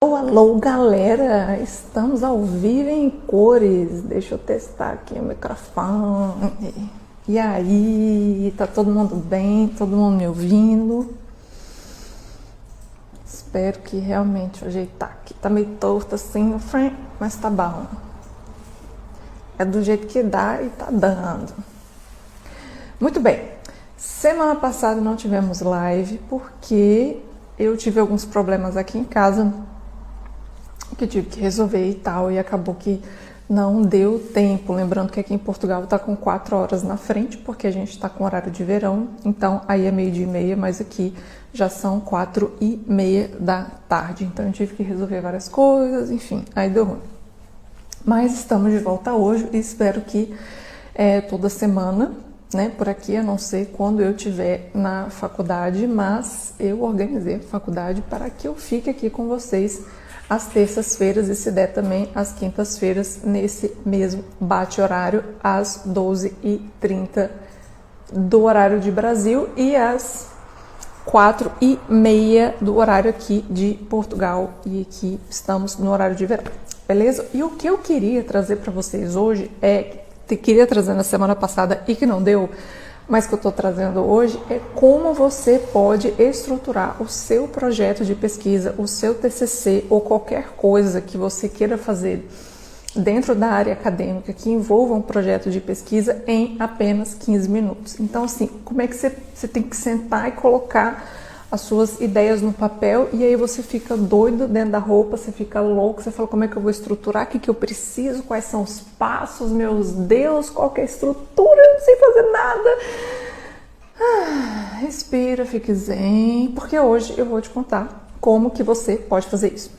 Alô, galera! Estamos ao vivo em cores. Deixa eu testar aqui o microfone. E aí, tá todo mundo bem? Todo mundo me ouvindo? Espero que realmente vou ajeitar aqui. Tá meio torto assim, mas tá bom. É do jeito que dá e tá dando. Muito bem. Semana passada não tivemos live porque eu tive alguns problemas aqui em casa que tive que resolver e tal, e acabou que não deu tempo. Lembrando que aqui em Portugal tá com 4 horas na frente, porque a gente tá com horário de verão, então aí é 12:30, mas aqui já são 4:30 da tarde, então eu tive que resolver várias coisas, enfim, aí deu ruim. Mas estamos de volta hoje e espero que toda semana, né, por aqui, a não ser quando eu estiver na faculdade, mas eu organizei a faculdade para que eu fique aqui com vocês às terças-feiras e, se der, também às quintas-feiras, nesse mesmo bate-horário, às 12h30 do horário de Brasil e às 4:30 do horário aqui de Portugal, e aqui estamos no horário de verão, beleza? E o que eu queria trazer para vocês hoje queria trazer na semana passada e que não deu, mas que eu estou trazendo hoje, é como você pode estruturar o seu projeto de pesquisa, o seu TCC ou qualquer coisa que você queira fazer dentro da área acadêmica que envolva um projeto de pesquisa em apenas 15 minutos. Então, assim, como é que você tem que sentar e colocar as suas ideias no papel, e aí você fica doido dentro da roupa, você fica louco, você fala: como é que eu vou estruturar, o que eu preciso, quais são os passos, meus Deus, qual que é a estrutura, eu não sei fazer nada. Respira, fique zen, porque hoje eu vou te contar como que você pode fazer isso.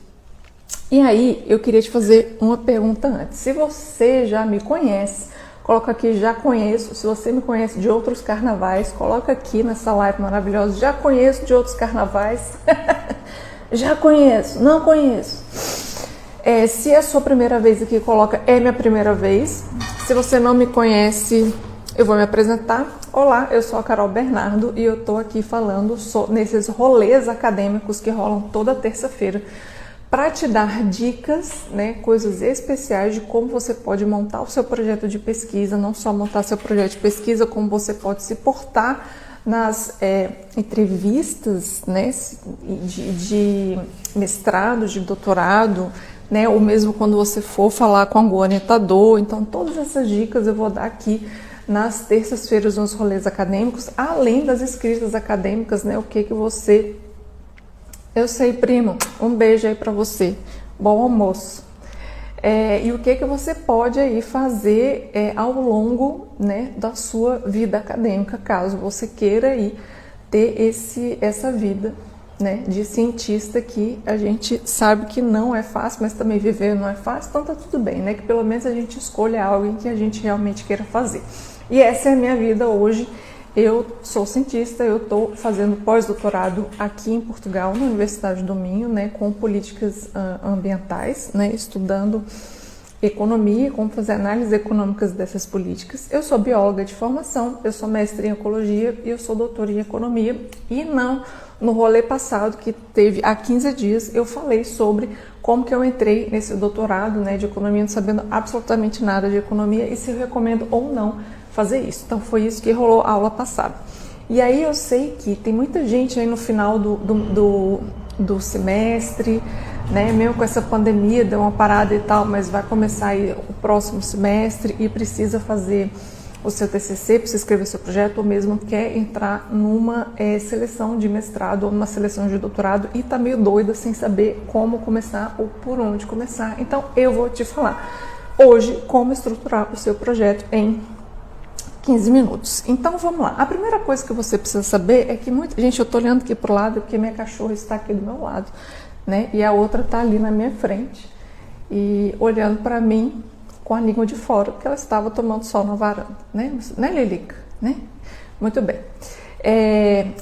E aí, eu queria te fazer uma pergunta antes. Se você já me conhece, coloca aqui "já conheço". Se você me conhece de outros carnavais, coloca aqui nessa live maravilhosa "já conheço de outros carnavais". Já conheço, não conheço. Se é a sua primeira vez aqui, coloca "é minha primeira vez". Se você não me conhece, eu vou me apresentar. Olá, eu sou a Carol Bernardo e eu tô aqui falando nesses rolês acadêmicos que rolam toda terça-feira, para te dar dicas, né, coisas especiais de como você pode montar o seu projeto de pesquisa, não só montar seu projeto de pesquisa, como você pode se portar nas entrevistas, né, de mestrado, de doutorado, né, ou mesmo quando você for falar com algum orientador. Então, todas essas dicas eu vou dar aqui nas terças-feiras nos rolês acadêmicos, além das escritas acadêmicas, né, o que você... Eu sei, primo, um beijo aí para você, bom almoço. E o que você pode aí fazer ao longo, né, da sua vida acadêmica, caso você queira aí ter essa vida, né, de cientista, que a gente sabe que não é fácil, mas também viver não é fácil, então tá tudo bem, né, que pelo menos a gente escolha algo em que a gente realmente queira fazer. E essa é a minha vida hoje. Eu sou cientista, eu estou fazendo pós-doutorado aqui em Portugal, na Universidade do Minho, né, com políticas ambientais, né, estudando economia, como fazer análises econômicas dessas políticas. Eu sou bióloga de formação, eu sou mestre em ecologia e eu sou doutora em economia. E no rolê passado, que teve há 15 dias, eu falei sobre como que eu entrei nesse doutorado, né, de economia, não sabendo absolutamente nada de economia, e se eu recomendo ou não fazer isso. Então foi isso que rolou a aula passada. E aí eu sei que tem muita gente aí no final do semestre, né, mesmo com essa pandemia, deu uma parada e tal, mas vai começar aí o próximo semestre e precisa fazer o seu TCC, precisa escrever seu projeto, ou mesmo quer entrar numa seleção de mestrado ou numa seleção de doutorado e tá meio doida sem saber como começar ou por onde começar. Então eu vou te falar hoje como estruturar o seu projeto em 15 minutos. Então vamos lá. A primeira coisa que você precisa saber é que gente, eu tô olhando aqui pro lado porque minha cachorra está aqui do meu lado, né? E a outra tá ali na minha frente e olhando para mim com a língua de fora, porque ela estava tomando sol na varanda, né? Né, Lilica? Né? Muito bem.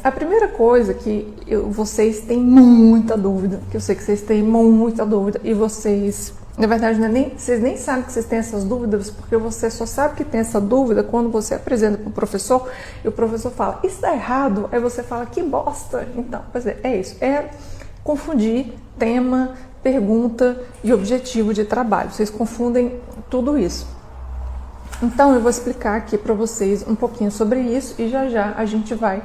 A primeira coisa que vocês têm muita dúvida, que eu sei que vocês têm muita dúvida, e vocês, na verdade, vocês nem sabem que vocês têm essas dúvidas, porque você só sabe que tem essa dúvida quando você apresenta para o professor e o professor fala: isso está errado, aí você fala: que bosta. Então, pois é isso, confundir tema, pergunta e objetivo de trabalho. Vocês confundem tudo isso. Então eu vou explicar aqui para vocês um pouquinho sobre isso e já já a gente vai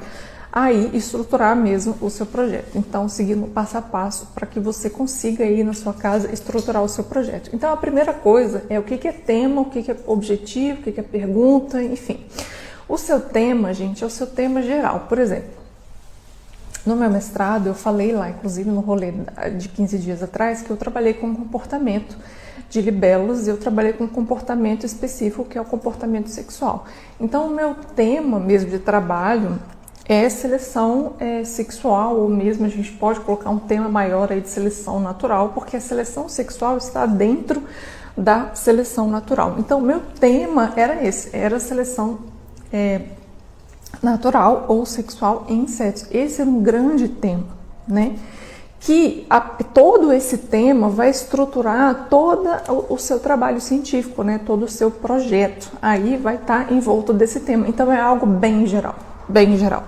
aí estruturar mesmo o seu projeto. Então, seguindo passo a passo para que você consiga aí na sua casa estruturar o seu projeto. Então, a primeira coisa é o que é tema, o que é objetivo, o que é pergunta, enfim. O seu tema, gente, é o seu tema geral. Por exemplo, no meu mestrado, eu falei lá, inclusive no rolê de 15 dias atrás, que eu trabalhei com comportamento de libelos e eu trabalhei com um comportamento específico, que é o comportamento sexual. Então, o meu tema mesmo de trabalho é seleção sexual, ou mesmo a gente pode colocar um tema maior aí de seleção natural, porque a seleção sexual está dentro da seleção natural. Então, meu tema era esse, era seleção natural ou sexual em insetos. Esse era um grande tema, né? Que todo esse tema vai estruturar todo o seu trabalho científico, né? Todo o seu projeto. Aí vai estar em volta desse tema. Então, é algo bem geral, bem geral.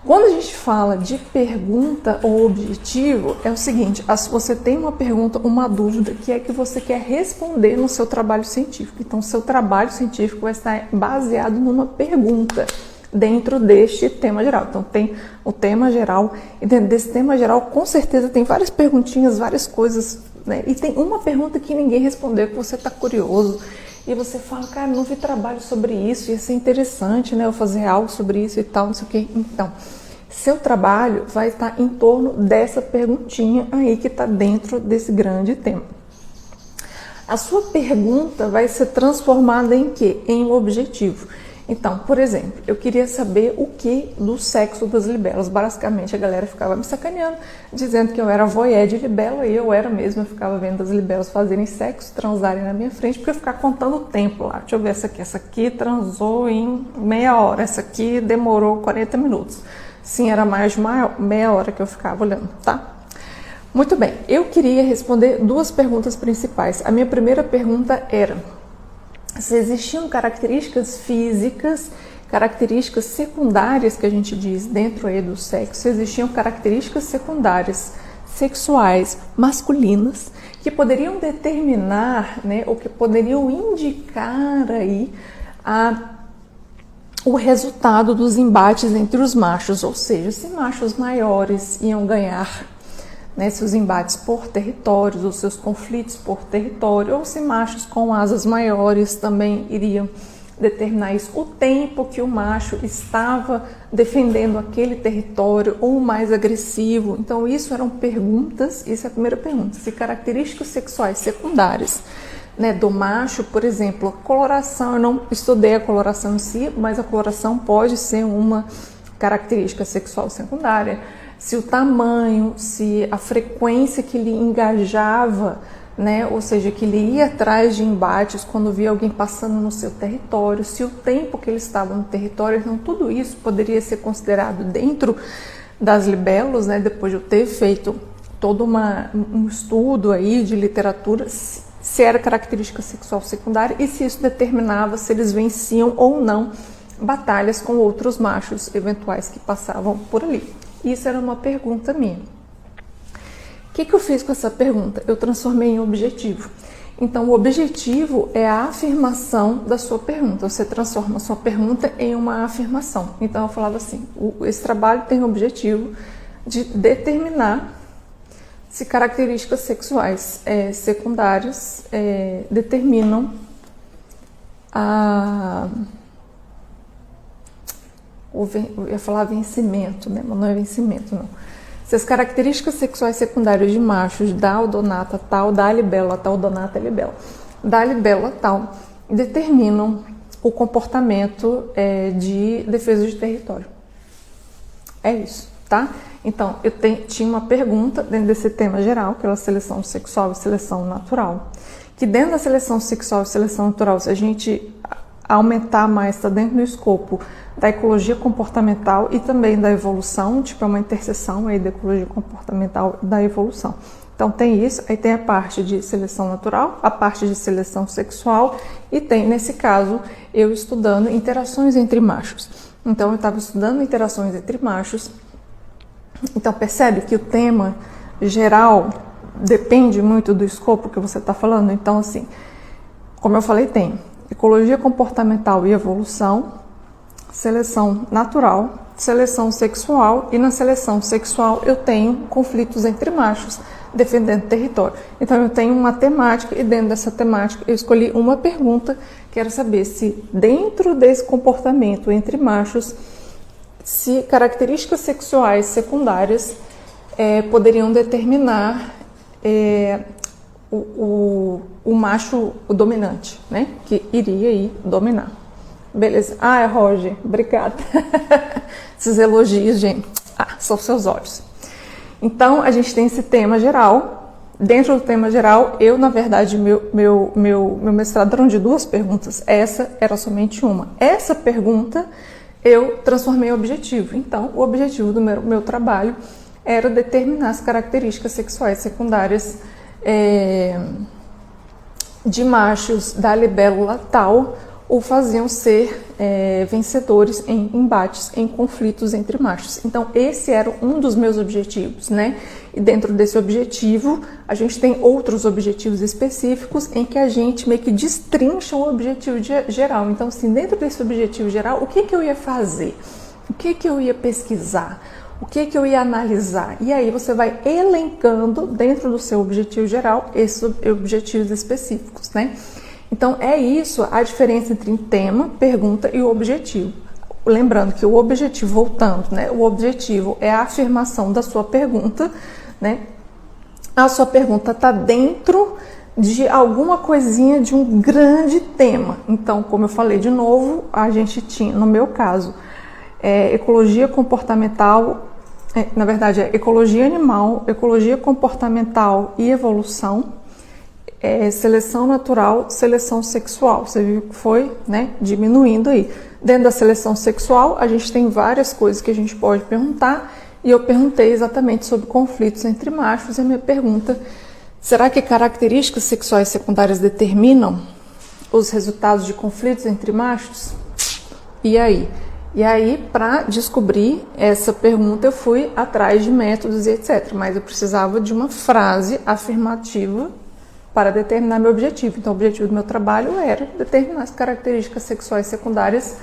Quando a gente fala de pergunta ou objetivo, é o seguinte, se você tem uma pergunta, uma dúvida, que é que você quer responder no seu trabalho científico. Então, o seu trabalho científico vai estar baseado numa pergunta dentro deste tema geral. Então, tem o tema geral, e dentro desse tema geral, com certeza, tem várias perguntinhas, várias coisas, né? E tem uma pergunta que ninguém respondeu, que você está curioso, e você fala, cara, não vi trabalho sobre isso, ia ser interessante, né, eu fazer algo sobre isso e tal, não sei o quê. Então, seu trabalho vai estar em torno dessa perguntinha aí que está dentro desse grande tema. A sua pergunta vai ser transformada em quê? Em um objetivo. Então, por exemplo, eu queria saber o que do sexo das libelas. Basicamente, a galera ficava me sacaneando, dizendo que eu era voyeur de libela, e eu era mesmo, eu ficava vendo as libelas fazerem sexo, transarem na minha frente, porque eu ficava contando o tempo lá. Deixa eu ver essa aqui transou em meia hora, essa aqui demorou 40 minutos. Sim, era mais de meia hora que eu ficava olhando, tá? Muito bem, eu queria responder duas perguntas principais. A minha primeira pergunta era se existiam características físicas, características secundárias que a gente diz dentro aí do sexo, se existiam características secundárias sexuais masculinas que poderiam determinar, né, ou que poderiam indicar aí o resultado dos embates entre os machos, ou seja, se machos maiores iam ganhar, né, seus embates por territórios, ou seus conflitos por território, ou se machos com asas maiores também iriam determinar isso, o tempo que o macho estava defendendo aquele território, ou mais agressivo. Então, isso eram perguntas, isso é a primeira pergunta, se características sexuais secundárias, né, do macho, por exemplo, a coloração, eu não estudei a coloração em si, mas a coloração pode ser uma característica sexual secundária, se o tamanho, se a frequência que ele engajava, né, ou seja, que ele ia atrás de embates quando via alguém passando no seu território, se o tempo que ele estava no território, então tudo isso poderia ser considerado dentro das libelos, né, depois de eu ter feito todo um estudo aí de literatura, se era característica sexual secundária e se isso determinava se eles venciam ou não batalhas com outros machos eventuais que passavam por ali. Isso era uma pergunta minha. O que eu fiz com essa pergunta? Eu transformei em objetivo. Então, o objetivo é a afirmação da sua pergunta. Você transforma a sua pergunta em uma afirmação. Então, eu falava assim, esse trabalho tem o objetivo de determinar se características sexuais secundárias determinam eu ia falar vencimento, né? Mas não é vencimento, não. Se as características sexuais secundárias de machos da odonata tal, da libela tal, odonata libela, da libela tal, determinam o comportamento de defesa de território. É isso, tá? Então, eu tinha uma pergunta dentro desse tema geral, que é a seleção sexual e seleção natural, que dentro da seleção sexual e seleção natural, se a gente aumentar mais, está dentro do escopo da ecologia comportamental e também da evolução, tipo é uma interseção aí da ecologia comportamental e da evolução. Então tem isso, aí tem a parte de seleção natural, a parte de seleção sexual e tem, nesse caso, eu estudando interações entre machos. Então eu estava estudando interações entre machos, então percebe que o tema geral depende muito do escopo que você está falando. Então, assim, como eu falei, tem ecologia comportamental e evolução, seleção natural, seleção sexual, e na seleção sexual eu tenho conflitos entre machos defendendo território. Então eu tenho uma temática, e dentro dessa temática eu escolhi uma pergunta, que era saber se dentro desse comportamento entre machos, se características sexuais secundárias poderiam determinar o macho dominante, né? Que iria aí dominar. Beleza. Ah, Roger, obrigada. Esses elogios, gente. São seus olhos. Então, a gente tem esse tema geral. Dentro do tema geral, eu, na verdade, meu mestrado era de 2 perguntas. Essa era somente uma. Essa pergunta eu transformei em objetivo. Então, o objetivo do meu trabalho era determinar as características sexuais secundárias de machos da libélula tal, o faziam ser vencedores em embates, em conflitos entre machos. Então, esse era um dos meus objetivos, né? E dentro desse objetivo, a gente tem outros objetivos específicos em que a gente meio que destrincha o objetivo geral. Então, assim, dentro desse objetivo geral, o que eu ia fazer? O que eu ia pesquisar? O que eu ia analisar? E aí você vai elencando dentro do seu objetivo geral esses objetivos específicos, né? Então, é isso a diferença entre tema, pergunta e o objetivo. Lembrando que o objetivo, voltando, né? O objetivo é a afirmação da sua pergunta, né? A sua pergunta está dentro de alguma coisinha de um grande tema. Então, como eu falei de novo, a gente tinha, no meu caso, ecologia comportamental, na verdade é ecologia animal, ecologia comportamental e evolução, seleção natural, seleção sexual. Você viu que foi, né, diminuindo aí. Dentro da seleção sexual, a gente tem várias coisas que a gente pode perguntar, e eu perguntei exatamente sobre conflitos entre machos, e a minha pergunta: será que características sexuais secundárias determinam os resultados de conflitos entre machos? E aí? E aí, para descobrir essa pergunta, eu fui atrás de métodos e etc. Mas eu precisava de uma frase afirmativa para determinar meu objetivo. Então, o objetivo do meu trabalho era determinar as características sexuais secundárias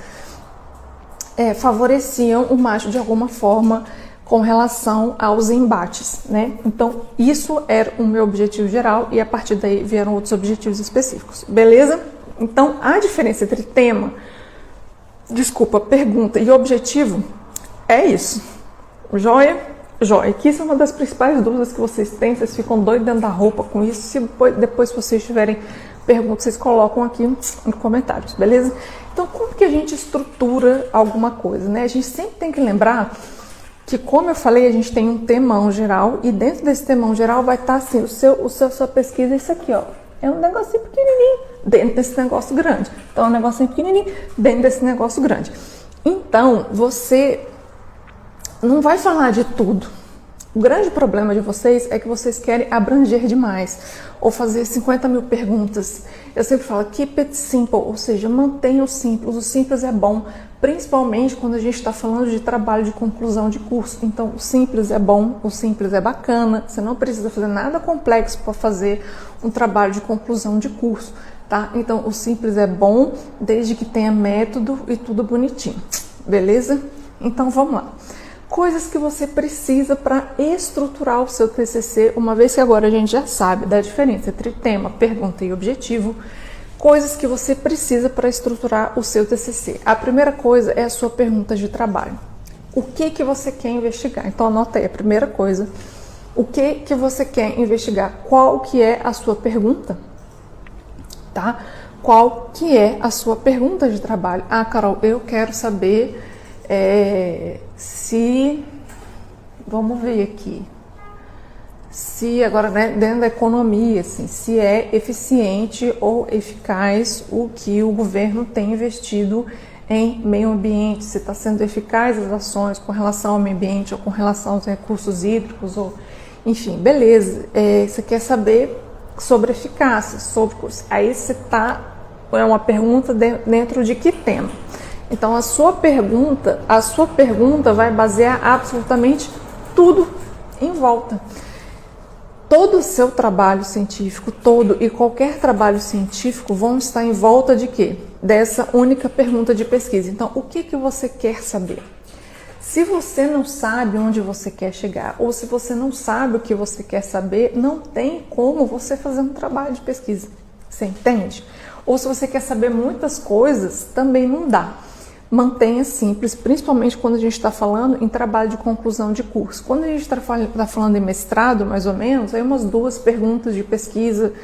favoreciam o macho de alguma forma com relação aos embates, né? Então, isso era o meu objetivo geral, e a partir daí vieram outros objetivos específicos. Beleza? Então, a diferença entre pergunta e objetivo é isso. Joia? Joia. Que isso é uma das principais dúvidas que vocês têm. Vocês ficam doidos dentro da roupa com isso. Se depois vocês tiverem perguntas, vocês colocam aqui nos comentários, beleza? Então, como que a gente estrutura alguma coisa, né? A gente sempre tem que lembrar que, como eu falei, a gente tem um temão geral, e dentro desse temão geral vai estar assim, sua pesquisa é isso aqui, ó. É um negocinho pequenininho dentro desse negócio grande. Então, é um negocinho pequenininho dentro desse negócio grande. Então, você não vai falar de tudo. O grande problema de vocês é que vocês querem abranger demais, ou fazer 50 mil perguntas. Eu sempre falo, keep it simple, ou seja, mantenha o simples. O simples é bom, principalmente quando a gente está falando de trabalho de conclusão de curso. Então, o simples é bom, o simples é bacana. Você não precisa fazer nada complexo para fazer um trabalho de conclusão de curso, tá? Então, o simples é bom, desde que tenha método e tudo bonitinho, beleza? Então, vamos lá. Coisas que você precisa para estruturar o seu TCC, uma vez que agora a gente já sabe da diferença entre tema, pergunta e objetivo. Coisas que você precisa para estruturar o seu TCC. A primeira coisa é a sua pergunta de trabalho. O que você quer investigar? Então anota aí a primeira coisa. O que você quer investigar? Qual que é a sua pergunta? Tá? Qual que é a sua pergunta de trabalho? Ah, Carol, eu quero saber se... Vamos ver aqui. Se agora, né, dentro da economia, assim, se é eficiente ou eficaz o que o governo tem investido em meio ambiente, se está sendo eficaz as ações com relação ao meio ambiente ou com relação aos recursos hídricos, ou enfim, beleza. Você quer saber sobre eficácia, sobre curso. Aí você está, é uma pergunta dentro de que tema? Então a sua pergunta vai basear absolutamente tudo em volta. Todo o seu trabalho científico todo e qualquer trabalho científico vão estar em volta de quê? Dessa única pergunta de pesquisa. Então, o que você quer saber? Se você não sabe onde você quer chegar, ou se você não sabe o que você quer saber, não tem como você fazer um trabalho de pesquisa. Você entende? Ou se você quer saber muitas coisas, também não dá. Mantenha simples, principalmente quando a gente está falando em trabalho de conclusão de curso. Quando a gente está falando em mestrado, mais ou menos, aí umas 2 perguntas de pesquisa,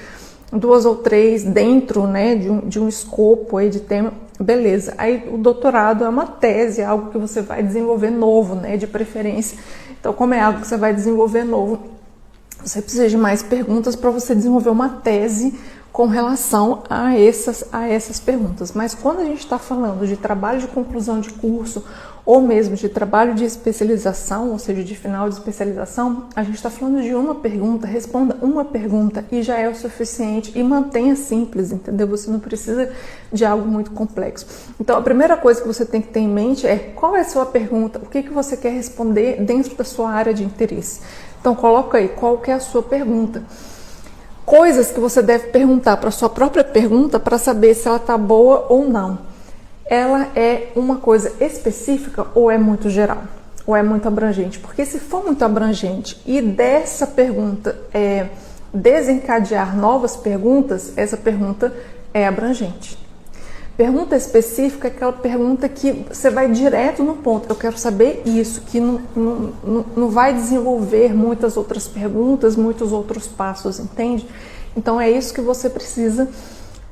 2 ou 3 dentro, né, de um escopo aí de tema, beleza. Aí o doutorado é uma tese, é algo que você vai desenvolver novo, né, de preferência. Então, como é algo que você vai desenvolver novo, você precisa de mais perguntas para você desenvolver uma tese com relação a essas perguntas. Mas quando a gente está falando de trabalho de conclusão de curso ou mesmo de trabalho de especialização, ou seja, de final de especialização, a gente está falando de uma pergunta, responda uma pergunta e já é o suficiente e mantenha simples, entendeu? Você não precisa de algo muito complexo. Então, a primeira coisa que você tem que ter em mente é qual é a sua pergunta, o que você quer responder dentro da sua área de interesse. Então, coloca aí qual que é a sua pergunta. Coisas que você deve perguntar para a sua própria pergunta para saber se ela está boa ou não. Ela é uma coisa específica ou é muito geral? Ou é muito abrangente? Porque se for muito abrangente e dessa pergunta desencadear novas perguntas, essa pergunta é abrangente. Pergunta específica é aquela pergunta que você vai direto no ponto. Eu quero saber isso, que não vai desenvolver muitas outras perguntas, muitos outros passos, entende? Então é isso que você precisa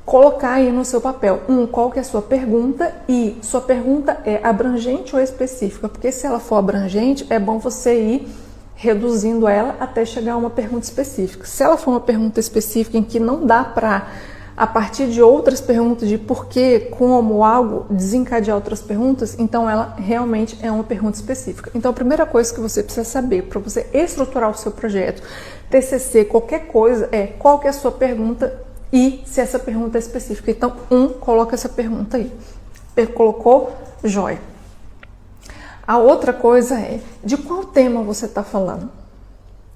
colocar aí no seu papel. Qual que é a sua pergunta? E sua pergunta é abrangente ou específica? Porque se ela for abrangente, é bom você ir reduzindo ela até chegar a uma pergunta específica. Se ela for uma pergunta específica em que não dá para, a partir de outras perguntas de porquê, como, algo, desencadear outras perguntas, então ela realmente é uma pergunta específica. Então a primeira coisa que você precisa saber para você estruturar o seu projeto, TCC, qualquer coisa, é qual que é a sua pergunta e se essa pergunta é específica. Então, coloca essa pergunta aí. Colocou? Jóia. A outra coisa é, de qual tema você está falando?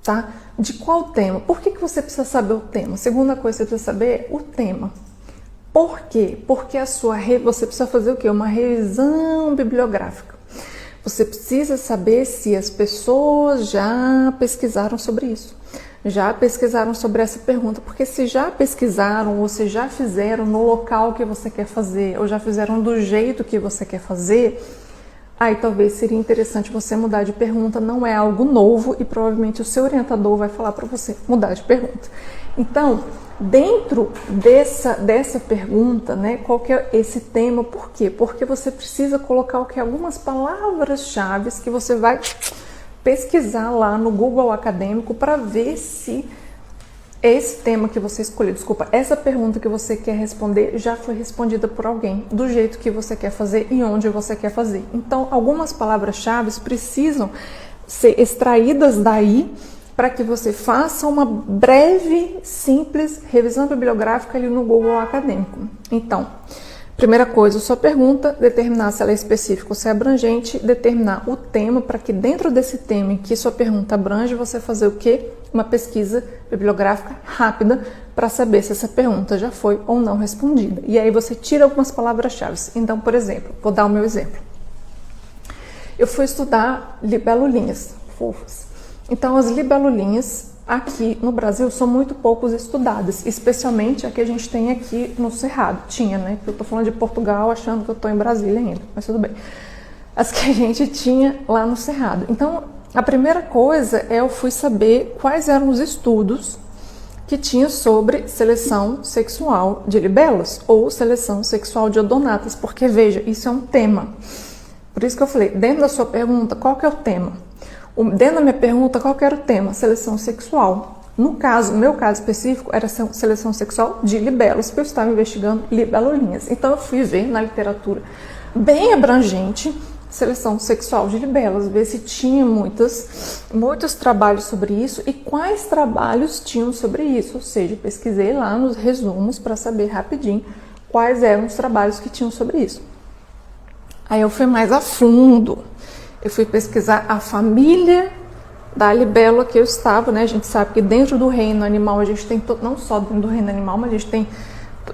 Tá? De qual tema? Por que você precisa saber o tema? Segunda coisa que você precisa saber é o tema. Por quê? Porque você precisa fazer o quê? Uma revisão bibliográfica. Você precisa saber se as pessoas já pesquisaram sobre isso. Já pesquisaram sobre essa pergunta. Porque se já pesquisaram ou se já fizeram no local que você quer fazer ou já fizeram do jeito que você quer fazer, aí talvez seria interessante você mudar de pergunta, não é algo novo e provavelmente o seu orientador vai falar para você mudar de pergunta. Então, dentro dessa pergunta, né, qual que é esse tema, por quê? Porque você precisa colocar algumas palavras-chave que você vai pesquisar lá no Google Acadêmico para ver se esse tema que você escolheu, essa pergunta que você quer responder já foi respondida por alguém, do jeito que você quer fazer e onde você quer fazer. Então, algumas palavras-chave precisam ser extraídas daí para que você faça uma breve, simples revisão bibliográfica ali no Google Acadêmico. Então, primeira coisa, sua pergunta, determinar se ela é específica ou se é abrangente, determinar o tema para que dentro desse tema em que sua pergunta abrange, você fazer o quê? Uma pesquisa bibliográfica rápida para saber se essa pergunta já foi ou não respondida. E aí você tira algumas palavras-chave. Então, por exemplo, vou dar o meu exemplo. Eu fui estudar libelulinhas fofas. Então, as libelulinhas aqui no Brasil são muito poucos estudadas, especialmente a que a gente tem aqui no Cerrado. Tinha, né? Eu tô falando de Portugal achando que eu tô em Brasília ainda, mas tudo bem. As que a gente tinha lá no Cerrado. Então, a primeira coisa eu fui saber quais eram os estudos que tinha sobre seleção sexual de libelas ou seleção sexual de odonatas, porque veja, isso é um tema. Por isso que eu falei, dentro da sua pergunta, qual que é o tema? Dentro da minha pergunta, qual que era o tema? Seleção sexual. No meu caso específico, era seleção sexual de libelos, porque eu estava investigando libelulinhas. Então eu fui ver na literatura bem abrangente seleção sexual de libelas, ver se tinha muitos trabalhos sobre isso e quais trabalhos tinham sobre isso. Ou seja, pesquisei lá nos resumos para saber rapidinho quais eram os trabalhos que tinham sobre isso. Aí eu fui mais a fundo. Eu fui pesquisar a família da libélula que eu estava, né? A gente sabe que dentro do reino animal a gente tem, não só dentro do reino animal, mas a gente tem,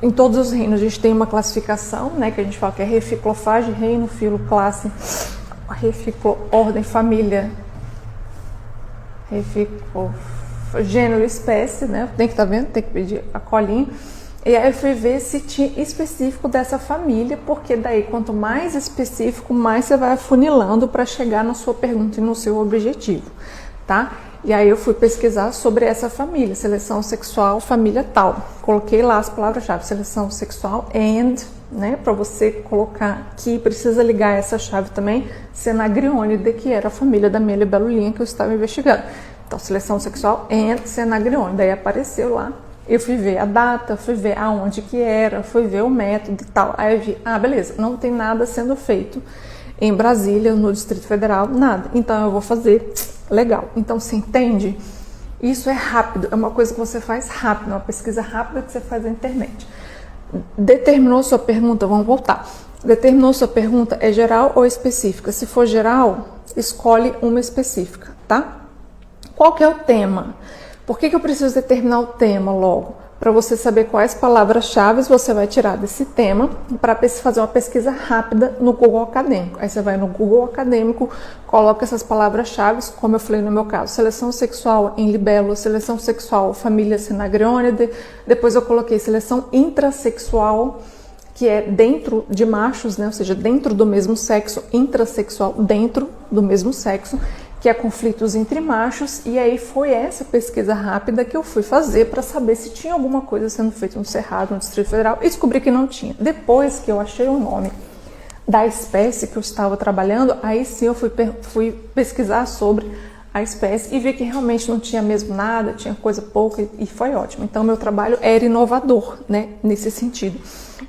em todos os reinos a gente tem uma classificação, né? Que a gente fala que é reficlofage, reino, filo, classe, reficlo, ordem, família, gênero, espécie, né? Tem que estar vendo, tem que pedir a colinha. E aí eu fui ver se tinha específico dessa família, porque daí quanto mais específico, mais você vai afunilando para chegar na sua pergunta e no seu objetivo, tá? E aí eu fui pesquisar sobre essa família, seleção sexual, família tal. Coloquei lá as palavras-chave, seleção sexual and, né? Para você colocar aqui, precisa ligar essa chave também, Senagrionide, que era a família da minha libelulinha que eu estava investigando. Então, seleção sexual and Senagrionide, daí apareceu lá. Eu fui ver a data, fui ver aonde que era, fui ver o método e tal. Aí eu vi, beleza, não tem nada sendo feito em Brasília, no Distrito Federal, nada. Então eu vou fazer, legal. Então você entende? Isso é rápido, é uma coisa que você faz rápido, uma pesquisa rápida que você faz na internet. Determinou sua pergunta, vamos voltar. Determinou sua pergunta, é geral ou específica? Se for geral, escolhe uma específica, tá? Qual que é o tema? Por que eu preciso determinar o tema logo? Para você saber quais palavras-chave você vai tirar desse tema para fazer uma pesquisa rápida no Google Acadêmico. Aí você vai no Google Acadêmico, coloca essas palavras-chave, como eu falei no meu caso, seleção sexual em libélula, seleção sexual família Senagrionide, depois eu coloquei seleção intrasexual, que é dentro de machos, né? Ou seja, dentro do mesmo sexo, intrasexual dentro do mesmo sexo, que é conflitos entre machos, e aí foi essa pesquisa rápida que eu fui fazer para saber se tinha alguma coisa sendo feita no Cerrado, no Distrito Federal, e descobri que não tinha. Depois que eu achei o nome da espécie que eu estava trabalhando, aí sim eu fui pesquisar sobre a espécie e vi que realmente não tinha mesmo nada, tinha coisa pouca e foi ótimo. Então meu trabalho era inovador, né, nesse sentido.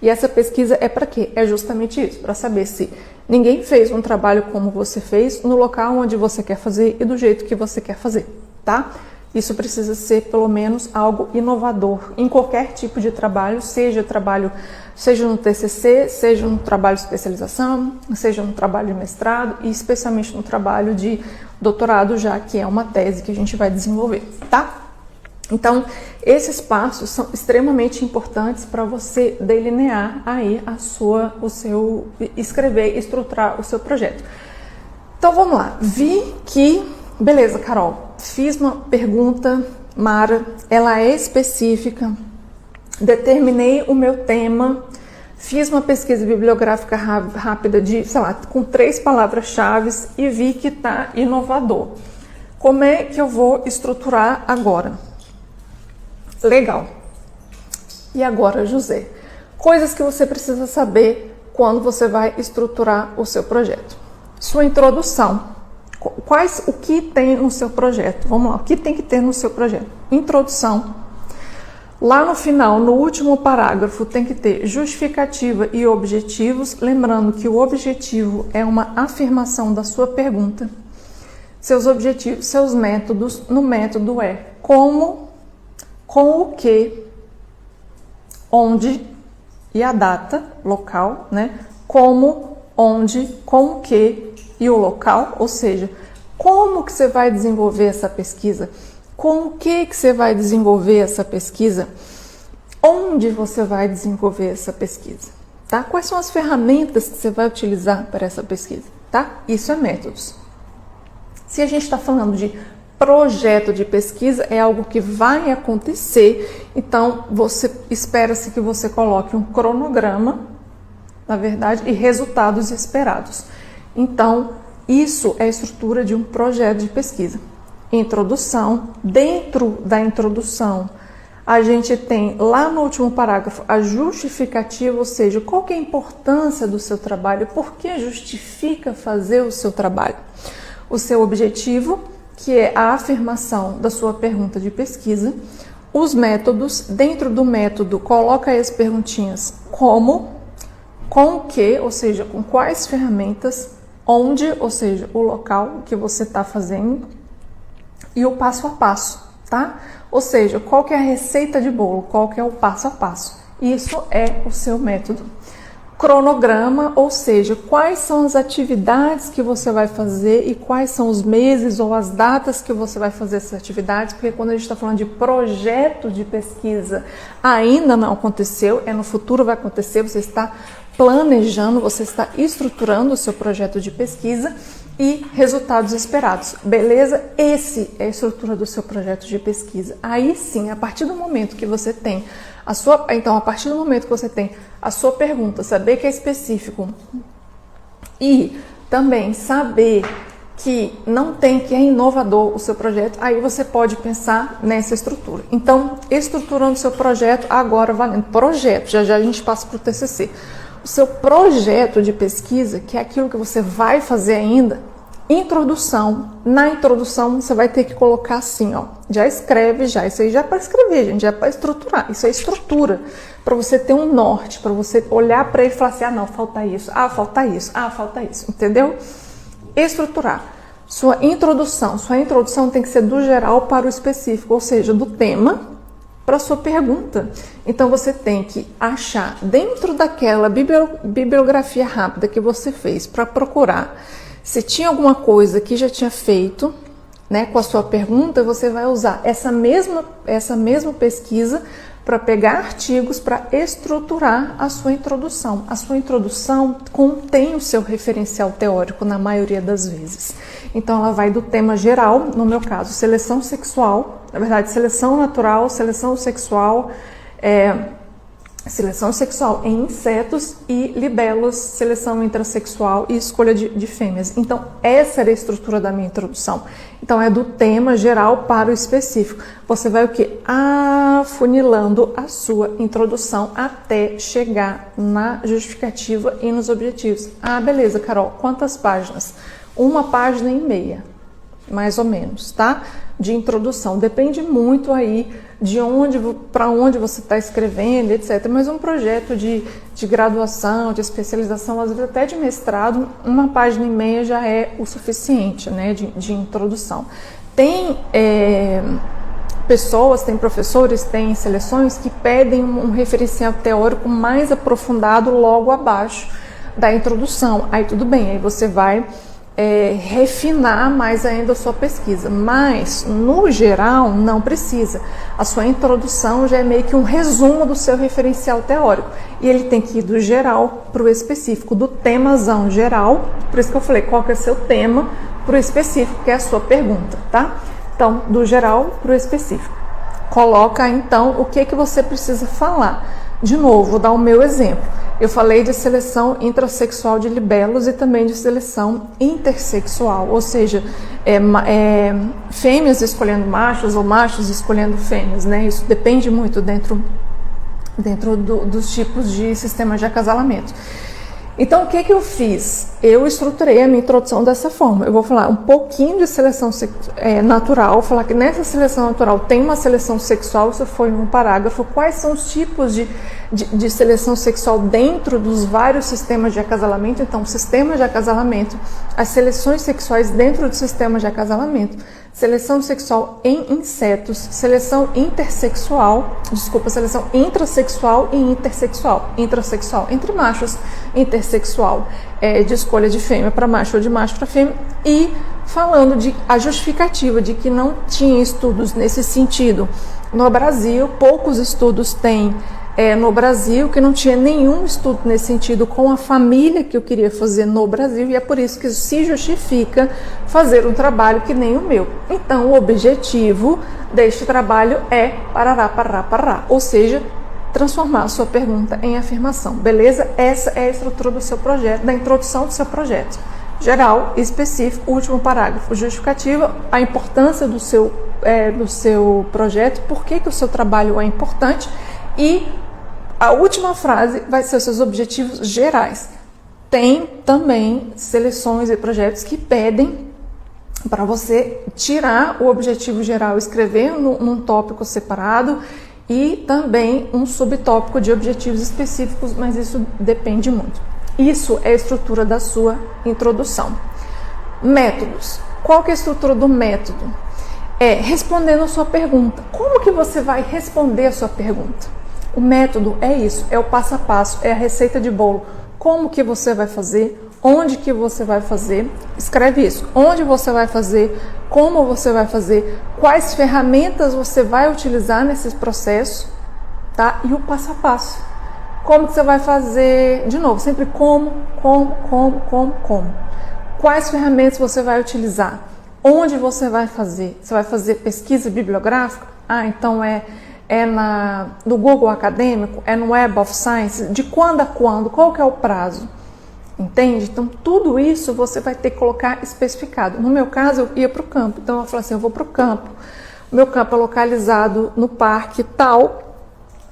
E essa pesquisa é para quê? É justamente isso, para saber se ninguém fez um trabalho como você fez, no local onde você quer fazer e do jeito que você quer fazer, tá? Isso precisa ser pelo menos algo inovador em qualquer tipo de trabalho, seja no TCC, seja no trabalho de especialização, seja no trabalho de mestrado e especialmente no trabalho de doutorado, já que é uma tese que a gente vai desenvolver, tá? Então, esses passos são extremamente importantes para você delinear aí escrever, estruturar o seu projeto. Então, vamos lá. Vi que, beleza, Carol, fiz uma pergunta, Mara, ela é específica, determinei o meu tema, fiz uma pesquisa bibliográfica rápida de, sei lá, com 3 palavras-chave e vi que está inovador. Como é que eu vou estruturar agora? Legal. E agora, José? Coisas que você precisa saber quando você vai estruturar o seu projeto. Sua introdução. O que tem no seu projeto? Vamos lá, o que tem que ter no seu projeto? Introdução. Lá no final, no último parágrafo, tem que ter justificativa e objetivos, lembrando que o objetivo é uma afirmação da sua pergunta. Seus objetivos, seus métodos, no método é como, com o que, onde e a data, local, né? Como, onde, com o que e o local, ou seja, como que você vai desenvolver essa pesquisa, com o que você vai desenvolver essa pesquisa, onde você vai desenvolver essa pesquisa, tá? Quais são as ferramentas que você vai utilizar para essa pesquisa, tá? Isso é métodos. Se a gente está falando de projeto de pesquisa, é algo que vai acontecer, então espera-se que você coloque um cronograma, na verdade, e resultados esperados. Então, isso é a estrutura de um projeto de pesquisa. Introdução, dentro da introdução, a gente tem lá no último parágrafo a justificativa, ou seja, qual que é a importância do seu trabalho, por que justifica fazer o seu trabalho. O seu objetivo, que é a afirmação da sua pergunta de pesquisa, os métodos, dentro do método, coloca aí as perguntinhas como, com o que, ou seja, com quais ferramentas, onde, ou seja, o local que você está fazendo, e o passo a passo, tá? Ou seja, qual que é a receita de bolo, qual que é o passo a passo. Isso é o seu método. cronograma, ou seja, quais são as atividades que você vai fazer e quais são os meses ou as datas que você vai fazer essas atividades, porque quando a gente está falando de projeto de pesquisa, ainda não aconteceu, no futuro vai acontecer, você está planejando, você está estruturando o seu projeto de pesquisa e resultados esperados, beleza? Esse é a estrutura do seu projeto de pesquisa. Aí sim, a partir do momento que você tem a sua pergunta, saber que é específico e também saber que não tem, que é inovador o seu projeto, aí você pode pensar nessa estrutura. Então, estruturando o seu projeto, agora valendo projeto, já a gente passa para o TCC. O seu projeto de pesquisa, que é aquilo que você vai fazer ainda, introdução. Na introdução, você vai ter que colocar assim, ó, já escreve, isso aí já é para escrever, gente, já é para estruturar, isso é estrutura, para você ter um norte, para você olhar para ele e falar assim, não, falta isso, falta isso, entendeu? Estruturar. Sua introdução tem que ser do geral para o específico, ou seja, do tema para a sua pergunta. Então, você tem que achar dentro daquela bibliografia rápida que você fez para procurar se tinha alguma coisa que já tinha feito, né, com a sua pergunta, você vai usar essa mesma pesquisa para pegar artigos para estruturar a sua introdução. A sua introdução contém o seu referencial teórico na maioria das vezes. Então, ela vai do tema geral, no meu caso, seleção sexual, na verdade, seleção natural, seleção sexual em insetos e libelos, seleção intrasexual e escolha de fêmeas. Então, essa era a estrutura da minha introdução. Então, é do tema geral para o específico. Você vai o quê? Afunilando a sua introdução até chegar na justificativa e nos objetivos. Beleza, Carol, quantas páginas? 1,5 páginas, mais ou menos, tá? De introdução. Depende muito aí de para onde você está escrevendo, etc. Mas um projeto de graduação, de especialização, às vezes até de mestrado, 1,5 páginas já é o suficiente, né, de introdução. Tem pessoas, tem professores, tem seleções que pedem um referencial teórico mais aprofundado logo abaixo da introdução. Aí tudo bem, aí você vai refinar mais ainda a sua pesquisa, mas no geral não precisa. A sua introdução já é meio que um resumo do seu referencial teórico e ele tem que ir do geral para o específico, do temazão geral, por isso que eu falei qual que é o seu tema, para o específico, que é a sua pergunta, tá? Então, do geral para o específico. Coloca então o que você precisa falar. De novo, vou dar o meu exemplo. Eu falei de seleção intrasexual de libelos e também de seleção intersexual, ou seja, fêmeas escolhendo machos ou machos escolhendo fêmeas, né? Isso depende muito dentro dos tipos de sistema de acasalamento. Então, o que eu fiz? Eu estruturei a minha introdução dessa forma. Eu vou falar um pouquinho de seleção natural, falar que nessa seleção natural tem uma seleção sexual, isso foi um parágrafo. Quais são os tipos de seleção sexual dentro dos vários sistemas de acasalamento? Então, sistema de acasalamento, as seleções sexuais dentro do sistema de acasalamento, seleção sexual em insetos, seleção intrasexual e intersexual, intrasexual entre machos, intersexual de escolha de fêmea para macho ou de macho para fêmea, e falando a justificativa de que não tinha estudos nesse sentido no Brasil, poucos estudos tem no Brasil, que não tinha nenhum estudo nesse sentido com a família que eu queria fazer no Brasil, e é por isso que se justifica fazer um trabalho que nem o meu. Então, o objetivo deste trabalho é parará, ou seja, transformar a sua pergunta em afirmação, beleza? Essa é a estrutura do seu projeto, da introdução do seu projeto. Geral, específico, último parágrafo, justificativa, a importância do seu projeto, por que o seu trabalho é importante, e a última frase vai ser os seus objetivos gerais. Tem também seleções e projetos que pedem para você tirar o objetivo geral, escrever num tópico separado e também um subtópico de objetivos específicos, mas isso depende muito. Isso é a estrutura da sua introdução. Métodos. Qual que é a estrutura do método? Respondendo a sua pergunta. Como que você vai responder a sua pergunta? O método é isso, é o passo a passo, é a receita de bolo. como que você vai fazer, onde que você vai fazer, escreve isso, onde você vai fazer, como você vai fazer, quais ferramentas você vai utilizar nesse processo, tá? E o passo a passo. Como que você vai fazer, de novo, sempre como. Quais ferramentas você vai utilizar? Onde você vai fazer? Você vai fazer pesquisa bibliográfica? Então no Google Acadêmico? É no Web of Science? De quando a quando? Qual que é o prazo? Entende? Então, tudo isso você vai ter que colocar especificado. No meu caso, eu ia para o campo. Então, eu falei assim, eu vou para o campo. O meu campo é localizado no parque tal.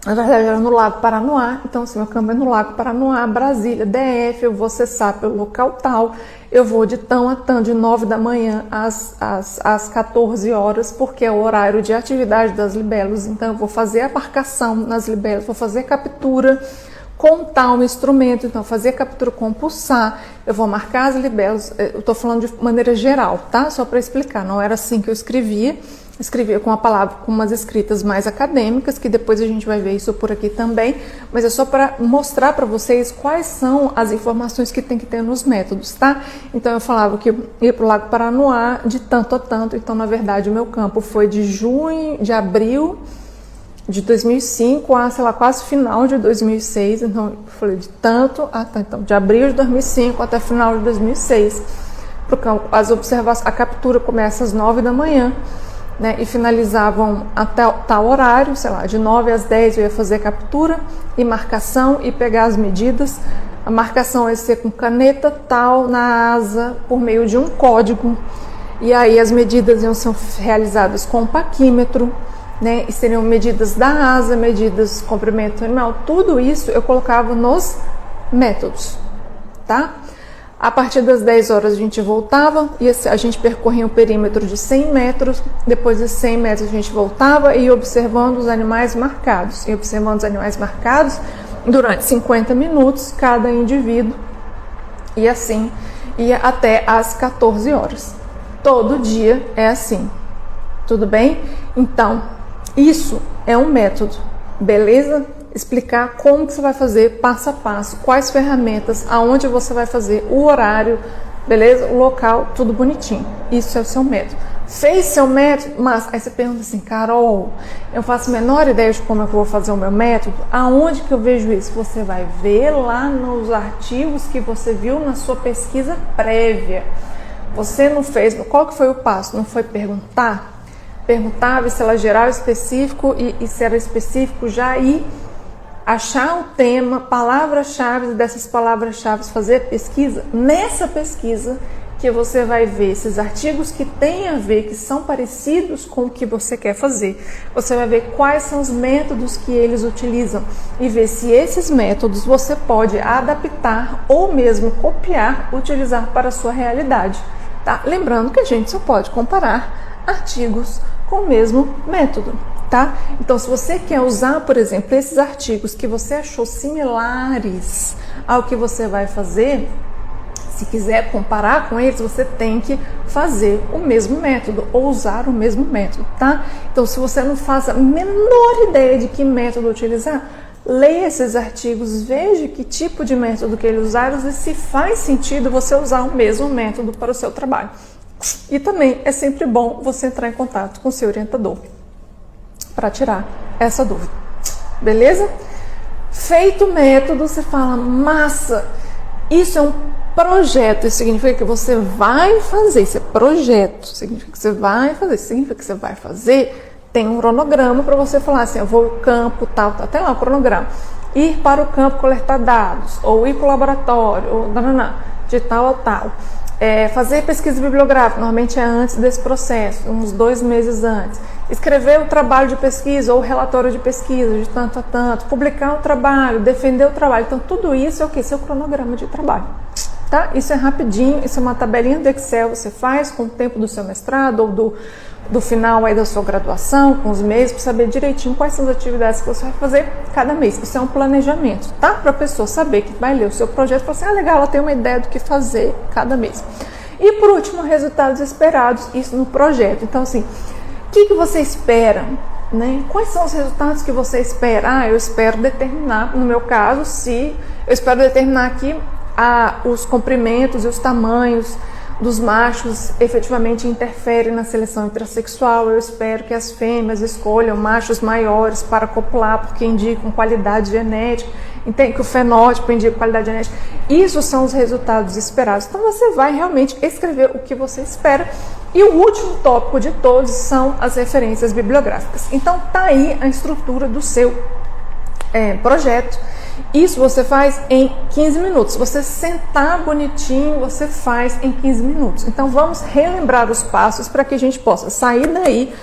Na verdade, era no Lago Paranoá. Então, assim, meu campo é no Lago Paranoá, Brasília, DF. Eu vou acessar pelo local tal. Eu vou de tão a tão, de 9 da manhã às 14 horas, porque é o horário de atividade das libélulas. Então, eu vou fazer a marcação nas libélulas, vou fazer a captura com tal instrumento, então fazer captura com pulsar, eu vou marcar as libélulas, eu estou falando de maneira geral, tá? Só para explicar, não era assim que eu escrevia com a palavra, com umas escritas mais acadêmicas, que depois a gente vai ver isso por aqui também, mas é só para mostrar para vocês quais são as informações que tem que ter nos métodos, tá? Então eu falava que ia para o Lago Paranoá de tanto a tanto, então na verdade o meu campo foi de abril de 2005 a, sei lá, quase final de 2006, então eu falei de tanto a tanto, então de abril de 2005 até final de 2006, as observações, a captura começa às 9 da manhã, né, e finalizavam até tal horário, sei lá, de 9 às 10 eu ia fazer captura e marcação e pegar as medidas. A marcação ia ser com caneta tal na asa por meio de um código, e aí as medidas iam ser realizadas com um paquímetro, né, e seriam medidas da asa, medidas do comprimento animal, tudo isso eu colocava nos métodos, tá? A partir das 10 horas a gente voltava e a gente percorria um perímetro de 100 metros, depois de 100 metros a gente voltava e ia observando os animais marcados, durante 50 minutos cada indivíduo, e assim ia até às 14 horas. Todo dia é assim, tudo bem? Então, isso é um método, beleza? Explicar como que você vai fazer passo a passo, quais ferramentas, aonde você vai fazer, o horário, beleza? O local, tudo bonitinho. Isso é o seu método. Fez seu método? Mas aí você pergunta assim, Carol, eu faço a menor ideia de como é que eu vou fazer o meu método? Aonde que eu vejo isso? Você vai ver lá nos artigos que você viu na sua pesquisa prévia. Você não fez, qual que foi o passo? Não foi perguntar? Perguntava se era geral, específico e se era específico já, e achar o tema, palavras-chave, dessas palavras-chave fazer pesquisa. Nessa pesquisa que você vai ver esses artigos que têm a ver, que são parecidos com o que você quer fazer. Você vai ver quais são os métodos que eles utilizam e ver se esses métodos você pode adaptar ou mesmo copiar, utilizar para a sua realidade, tá? Lembrando que a gente só pode comparar artigos com o mesmo método, tá? Então, se você quer usar, por exemplo, esses artigos que você achou similares ao que você vai fazer, se quiser comparar com eles, você tem que fazer o mesmo método ou usar o mesmo método, tá? Então, se você não faz a menor ideia de que método utilizar, leia esses artigos, veja que tipo de método que eles usaram e se faz sentido você usar o mesmo método para o seu trabalho. E também é sempre bom você entrar em contato com o seu orientador para tirar essa dúvida, beleza? Feito o método, você fala, massa, isso é um projeto, isso significa que você vai fazer, isso é projeto, significa que você vai fazer, significa que você vai fazer, tem um cronograma para você falar assim, eu vou ao campo, tal, até lá o cronograma, ir para o campo coletar dados, ou ir para o laboratório, ou de tal a tal. Fazer pesquisa bibliográfica, normalmente é antes desse processo, uns 2 meses antes. Escrever o trabalho de pesquisa ou o relatório de pesquisa, de tanto a tanto. Publicar o trabalho, defender o trabalho. Então, tudo isso é o que? Seu cronograma de trabalho. Tá? Isso é rapidinho, isso é uma tabelinha do Excel, você faz com o tempo do seu mestrado ou do final aí da sua graduação, com os meses, para saber direitinho quais são as atividades que você vai fazer cada mês. Isso é um planejamento, tá? Para a pessoa saber que vai ler o seu projeto e falar assim, legal, ela tem uma ideia do que fazer cada mês. E por último, resultados esperados, isso no projeto. Então, assim, o que você espera né? Quais são os resultados que você espera? Eu espero determinar, no meu caso, eu espero determinar aqui os comprimentos e os tamanhos dos machos efetivamente interferem na seleção intersexual. Eu espero que as fêmeas escolham machos maiores para copular, porque indicam qualidade genética, que o fenótipo indica qualidade genética. Isso são os resultados esperados. Então você vai realmente escrever o que você espera. E o último tópico de todos são as referências bibliográficas. Então tá aí a estrutura do seu projeto. Isso você faz em 15 minutos. Se você sentar bonitinho, você faz em 15 minutos. Então vamos relembrar os passos para que a gente possa sair daí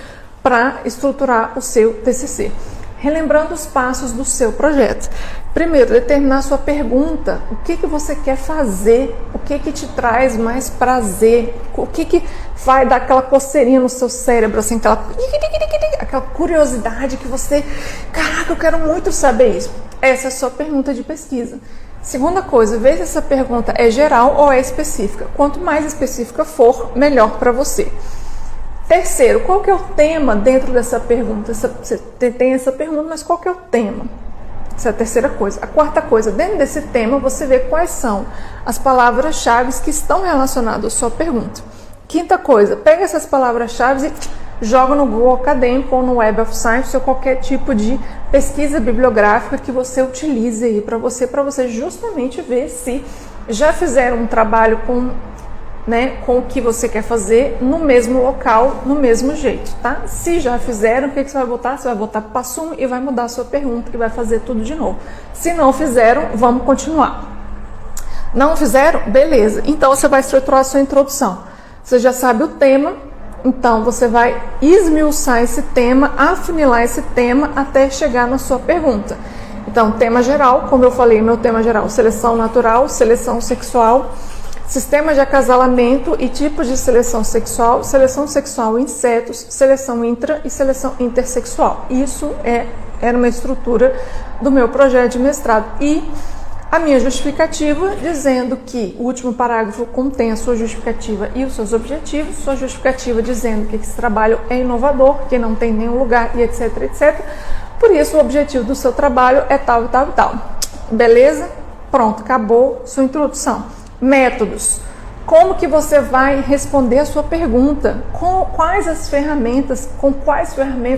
para estruturar o seu TCC. Relembrando os passos do seu projeto. Primeiro, determinar a sua pergunta. O que você quer fazer? O que te traz mais prazer? O que vai dar aquela coceirinha no seu cérebro, assim, aquela curiosidade que você... Caraca, eu quero muito saber isso. Essa é a sua pergunta de pesquisa. Segunda coisa, veja se essa pergunta é geral ou é específica. Quanto mais específica for, melhor para você. Terceiro, qual que é o tema dentro dessa pergunta? Você tem essa pergunta, mas qual que é o tema? Essa é a terceira coisa. A quarta coisa, dentro desse tema, você vê quais são as palavras-chave que estão relacionadas à sua pergunta. Quinta coisa, pega essas palavras-chave e joga no Google Acadêmico ou no Web of Science ou qualquer tipo de pesquisa bibliográfica que você utilize aí para você justamente ver se já fizeram um trabalho com o que você quer fazer no mesmo local, no mesmo jeito, tá? Se já fizeram, o que você vai botar? Você vai botar passo 1 e vai mudar a sua pergunta, que vai fazer tudo de novo. Se não fizeram, vamos continuar. Não fizeram? Beleza. Então você vai estruturar a sua introdução. Você já sabe o tema, então você vai esmiuçar esse tema, afunilar esse tema até chegar na sua pergunta. Então, tema geral, como eu falei, meu tema geral, seleção natural, seleção sexual, sistema de acasalamento e tipos de seleção sexual em insetos, seleção intra e seleção intersexual. Isso era uma estrutura do meu projeto de mestrado. E a minha justificativa, dizendo que o último parágrafo contém a sua justificativa e os seus objetivos, sua justificativa dizendo que esse trabalho é inovador, que não tem nenhum lugar e etc, etc. Por isso, o objetivo do seu trabalho é tal e tal e tal. Beleza? Pronto, acabou sua introdução. Métodos. Como que você vai responder a sua pergunta? Com quais ferramentas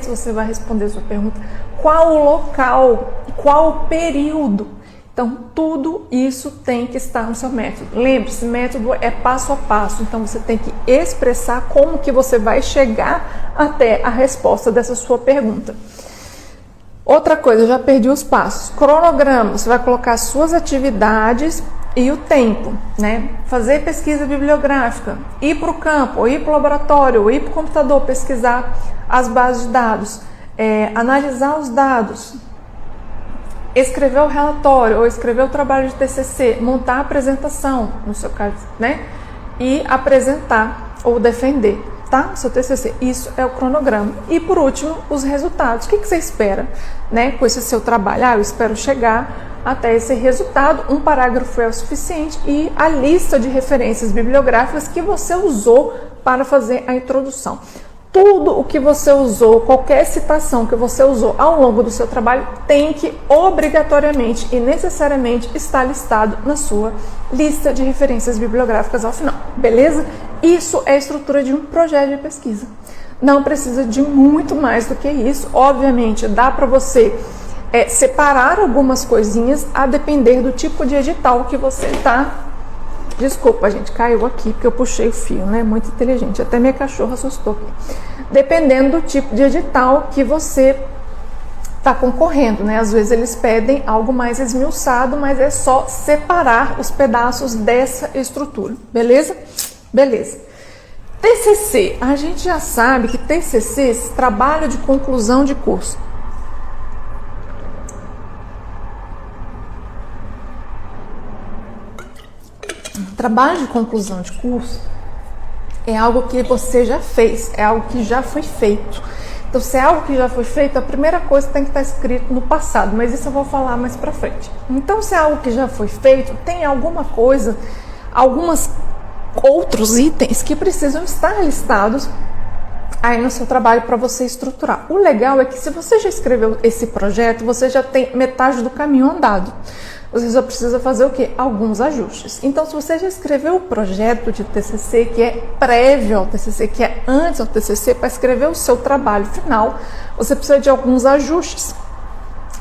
você vai responder a sua pergunta? Qual o local? Qual o período? Então, tudo isso tem que estar no seu método. Lembre-se, método é passo a passo. Então, você tem que expressar como que você vai chegar até a resposta dessa sua pergunta. Outra coisa, eu já perdi os passos. Cronograma. Você vai colocar as suas atividades e o tempo, né? Fazer pesquisa bibliográfica, ir para o campo, ou ir para o laboratório, ou ir para o computador, pesquisar as bases de dados, analisar os dados, escrever o relatório, ou escrever o trabalho de TCC, montar a apresentação, no seu caso, né? E apresentar ou defender, tá? O seu TCC. Isso é o cronograma. E por último, os resultados. O que você espera, né? Com esse seu trabalho? Eu espero chegar até esse resultado, um parágrafo é o suficiente e a lista de referências bibliográficas que você usou para fazer a introdução. Tudo o que você usou, qualquer citação que você usou ao longo do seu trabalho tem que obrigatoriamente e necessariamente estar listado na sua lista de referências bibliográficas ao final, beleza? Isso é a estrutura de um projeto de pesquisa. Não precisa de muito mais do que isso. Obviamente, dá para você separar algumas coisinhas a depender do tipo de edital que você está. Desculpa, gente, caiu aqui porque eu puxei o fio, né? Muito inteligente, até minha cachorra assustou aqui. Dependendo do tipo de edital que você está concorrendo, né? Às vezes eles pedem algo mais esmiuçado, mas é só separar os pedaços dessa estrutura, beleza? Beleza. TCC, a gente já sabe que TCC, trabalho de conclusão de curso. Trabalho de conclusão de curso é algo que você já fez, é algo que já foi feito. Então, se é algo que já foi feito, a primeira coisa tem que estar escrito no passado, mas isso eu vou falar mais pra frente. Então, se é algo que já foi feito, tem alguma coisa, alguns outros itens que precisam estar listados aí no seu trabalho para você estruturar. O legal é que se você já escreveu esse projeto, você já tem metade do caminho andado. Você só precisa fazer o quê? Alguns ajustes. Então, se você já escreveu o projeto de TCC, que é prévio ao TCC, que é antes ao TCC, para escrever o seu trabalho final, você precisa de alguns ajustes.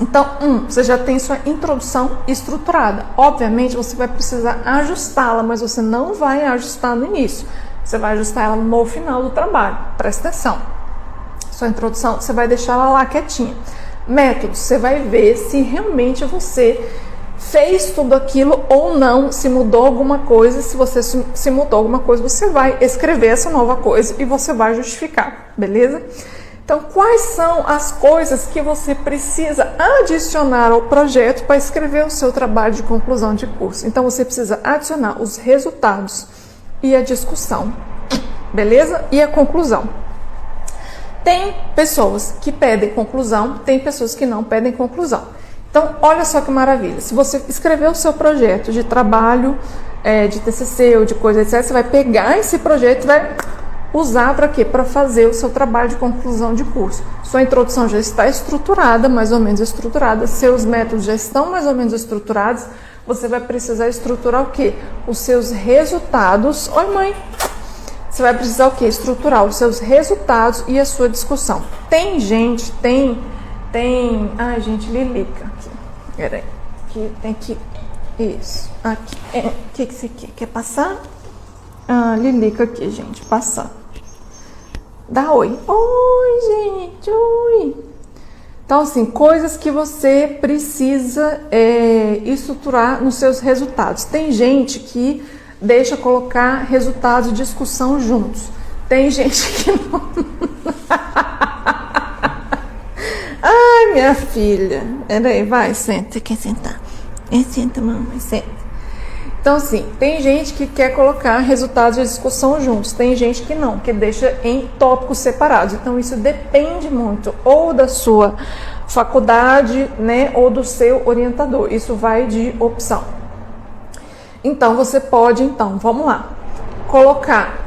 Então, você já tem sua introdução estruturada. Obviamente, você vai precisar ajustá-la, mas você não vai ajustar no início. Você vai ajustar ela no final do trabalho. Presta atenção. Sua introdução, você vai deixar ela lá quietinha. Métodos, você vai ver se realmente você fez tudo aquilo ou não, se mudou alguma coisa. Se você se mudou alguma coisa, você vai escrever essa nova coisa e você vai justificar, beleza? Então, quais são as coisas que você precisa adicionar ao projeto para escrever o seu trabalho de conclusão de curso? Então, você precisa adicionar os resultados e a discussão, beleza? E a conclusão. Tem pessoas que pedem conclusão, tem pessoas que não pedem conclusão. Então, olha só que maravilha. Se você escrever o seu projeto de trabalho, de TCC ou de coisa, etc., você vai pegar esse projeto e vai usar para quê? Para fazer o seu trabalho de conclusão de curso. Sua introdução já está estruturada, mais ou menos estruturada, seus métodos já estão mais ou menos estruturados, você vai precisar estruturar o quê? Os seus resultados. Oi, mãe! Você vai precisar o quê? Estruturar os seus resultados e a sua discussão. Tem gente, ai, gente, Lilica. Peraí. Aqui, tem que... Isso. Aqui. O que você quer? Quer passar? Ah, Lilica aqui, gente. Passar. Dá oi. Oi, gente. Oi. Então, assim, coisas que você precisa estruturar nos seus resultados. Tem gente que deixa colocar resultados de discussão juntos. Tem gente que não... Ai, minha filha. Peraí, vai, senta. Você quer sentar? Senta, mamãe, senta. Então, assim, tem gente que quer colocar resultados de discussão juntos. Tem gente que não, que deixa em tópicos separados. Então, isso depende muito ou da sua faculdade, né, ou do seu orientador. Isso vai de opção. Então, você pode, vamos lá, colocar,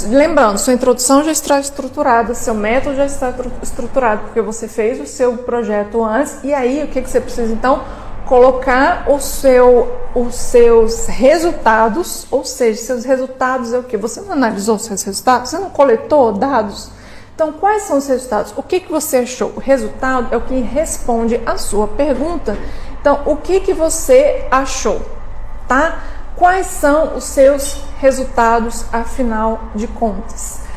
lembrando, sua introdução já está estruturada, seu método já está estruturado, porque você fez o seu projeto antes, e aí o que você precisa, então, colocar os seus resultados, ou seja, seus resultados é o quê? Você não analisou os seus resultados? Você não coletou dados? Então, quais são os resultados? O que você achou? O resultado é o que responde a sua pergunta. Então, o que você achou? Tá? Quais são os seus resultados, afinal de contas?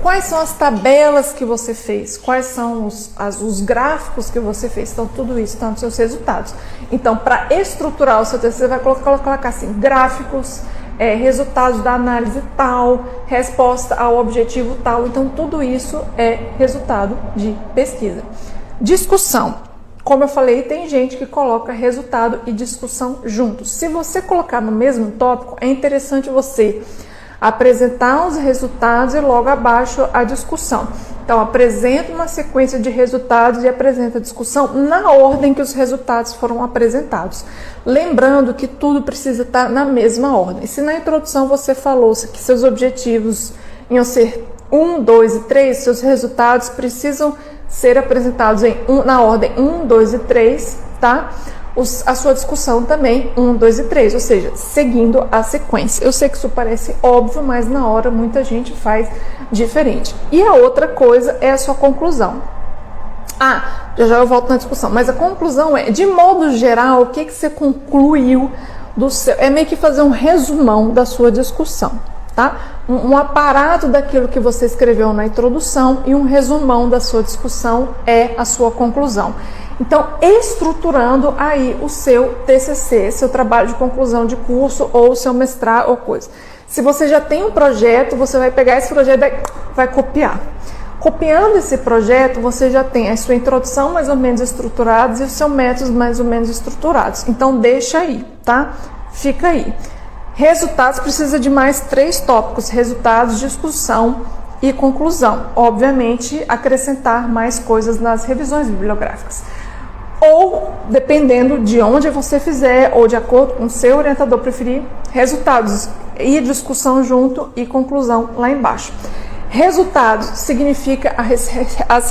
Quais são as tabelas que você fez? Quais são os gráficos que você fez? Então, tudo isso está nos seus resultados. Então, para estruturar o seu texto, você vai colocar assim, gráficos, resultados da análise tal, resposta ao objetivo tal. Então, tudo isso é resultado de pesquisa. Discussão. Como eu falei, tem gente que coloca resultado e discussão juntos. Se você colocar no mesmo tópico, é interessante você apresentar os resultados e logo abaixo a discussão. Então, apresenta uma sequência de resultados e apresenta a discussão na ordem que os resultados foram apresentados. Lembrando que tudo precisa estar na mesma ordem. Se na introdução você falou que seus objetivos iam ser 1, 2 e 3, seus resultados precisam ser apresentados na ordem 1, 2 e 3, tá? A sua discussão também 1, 2 e 3, ou seja, seguindo a sequência. Eu sei que isso parece óbvio, mas na hora muita gente faz diferente. E a outra coisa é a sua conclusão. Já eu volto na discussão, mas a conclusão é, de modo geral, o que você concluiu do seu... É meio que fazer um resumão da sua discussão, tá? Um aparato daquilo que você escreveu na introdução e um resumão da sua discussão é a sua conclusão. Então, estruturando aí o seu TCC, seu trabalho de conclusão de curso ou seu mestrado ou coisa. Se você já tem um projeto, você vai pegar esse projeto e vai copiar. Copiando esse projeto, você já tem a sua introdução mais ou menos estruturada e os seus métodos mais ou menos estruturados. Então, deixa aí, tá? Fica aí. Resultados precisa de mais 3 tópicos: resultados, discussão e conclusão. Obviamente, acrescentar mais coisas nas revisões bibliográficas. Ou, dependendo de onde você fizer, ou de acordo com o seu orientador preferir, resultados e discussão junto e conclusão lá embaixo. Resultados significa as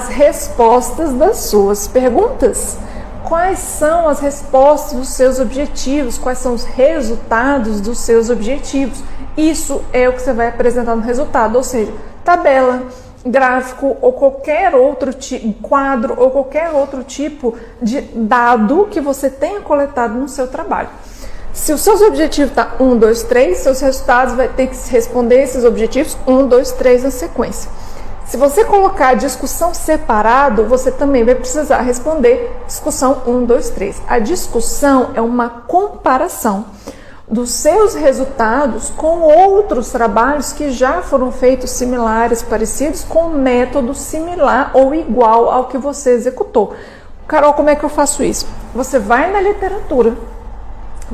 respostas das suas perguntas. Quais são as respostas dos seus objetivos? Quais são os resultados dos seus objetivos? Isso é o que você vai apresentar no resultado, ou seja, tabela, gráfico ou qualquer outro quadro ou qualquer outro tipo de dado que você tenha coletado no seu trabalho. Se os seus objetivos estão 1, 2, 3, seus resultados vai ter que responder esses objetivos 1, 2, 3 na sequência. Se você colocar a discussão separado, você também vai precisar responder discussão 1, 2, 3. A discussão é uma comparação dos seus resultados com outros trabalhos que já foram feitos similares, parecidos, com método similar ou igual ao que você executou. Carol, como é que eu faço isso? Você vai na literatura,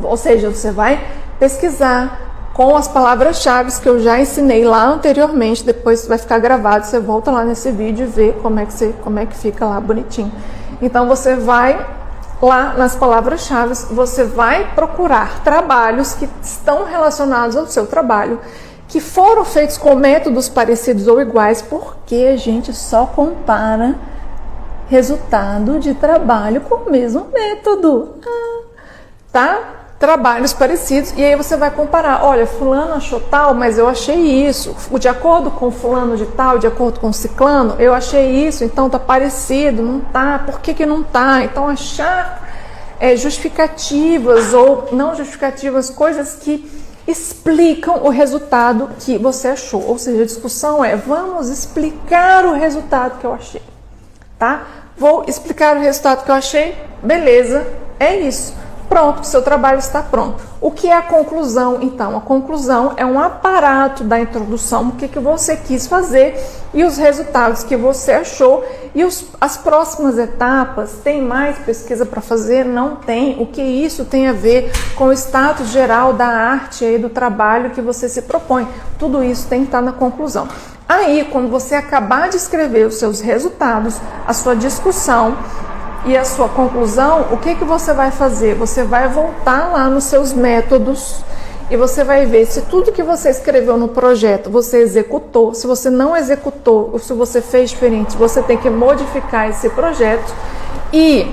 ou seja, você vai pesquisar com as palavras-chave que eu já ensinei lá anteriormente, depois vai ficar gravado, você volta lá nesse vídeo e vê como é que fica lá bonitinho. Então você vai lá nas palavras-chave, você vai procurar trabalhos que estão relacionados ao seu trabalho, que foram feitos com métodos parecidos ou iguais, porque a gente só compara resultado de trabalho com o mesmo método, tá? Trabalhos parecidos, e aí você vai comparar, olha, fulano achou tal, mas eu achei isso, de acordo com fulano de tal, de acordo com ciclano, eu achei isso, então tá parecido, não tá, por que não tá? Então achar justificativas ou não justificativas, coisas que explicam o resultado que você achou, ou seja, a discussão é, vamos explicar o resultado que eu achei, tá? Vou explicar o resultado que eu achei, beleza, é isso. Pronto, seu trabalho está pronto. O que é a conclusão, então? A conclusão é um aparato da introdução, o que você quis fazer e os resultados que você achou. E as próximas etapas, tem mais pesquisa para fazer? Não tem. O que isso tem a ver com o status geral da arte e do trabalho que você se propõe? Tudo isso tem que estar na conclusão. Aí, quando você acabar de escrever os seus resultados, a sua discussão e a sua conclusão, o que você vai fazer? Você vai voltar lá nos seus métodos e você vai ver se tudo que você escreveu no projeto você executou. Se você não executou ou se você fez diferente, você tem que modificar esse projeto e